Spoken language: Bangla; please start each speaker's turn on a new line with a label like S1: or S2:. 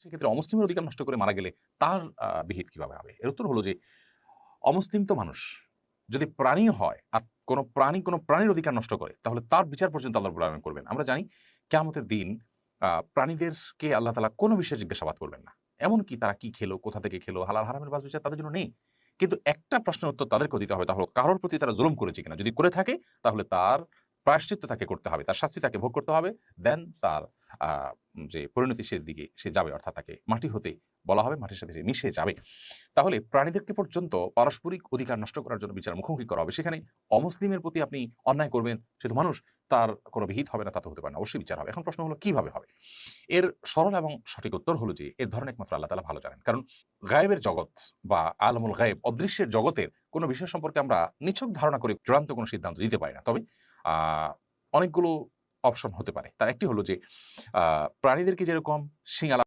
S1: সেক্ষেত্রে অমুসলিমের অধিকার নষ্ট করে মারা গেলে তার বিহিত কিভাবে হবে? এর উত্তর হলো যে অমুসলিম তো মানুষ। যদি প্রাণী হয় আর কোনো প্রাণী কোনো প্রাণীর অধিকার নষ্ট করে তাহলে তার বিচার পর্যন্ত আল্লাহ রাব্বুল আলামিন করবেন। আমরা জানি কিয়ামতের দিন প্রাণীদেরকে আল্লাহ তাআলা কোনো বিষয়ে জিজ্ঞাসাবাদ করবেন না। এমনকি তারা কি খেলো, কোথা থেকে খেলো, হালাল হারামের বাছ বিচার তাদের জন্য নেই। কিন্তু একটা প্রশ্নের উত্তর তাদেরকেও দিতে হবে তা হলো কারোর প্রতি তারা জুলুম করেছে কিনা? যদি করে থাকে তাহলে তার প্রায়শ্চিত্ত তাকে করতে হবে। তার শাস্তি তাকে ভোগ করতে হবে। দেন তার আ যে পরিণতি দিকে সে যাবে অর্থাৎ তাকে মাটি হতে বলা হবে, মাটির সাথে সে মিশে যাবে। তাহলে প্রাণীদেরকে পর্যন্ত পারস্পরিক অধিকার নষ্ট করার জন্য বিচার মুখোমুখি করা হবে। সেখানে অমুসলিমের প্রতি আপনি অন্যায় করবেন, সে তো মানুষ, তার কোনো বিহিত হবে না তা তো হতে পারে না। অবশ্যই বিচার হবে। এখন প্রশ্ন হলো কিভাবে হবে? এর সরল এবং সঠিক উত্তর হলো যে এর ধরন একমাত্র আল্লাহ তাআলা ভালো জানেন। কারণ গায়েবের জগৎ বা আলমুল গায়েব অদৃশ্যের জগতের কোনো বিষয় সম্পর্কে আমরা নিছক ধারণা করে চূড়ান্ত কোনো সিদ্ধান্ত দিতে পারি না। তবে আ অনেকগুলো অপশন হতে পারে। তার একটি হলো যে প্রাণীদেরকে যেরকম শিং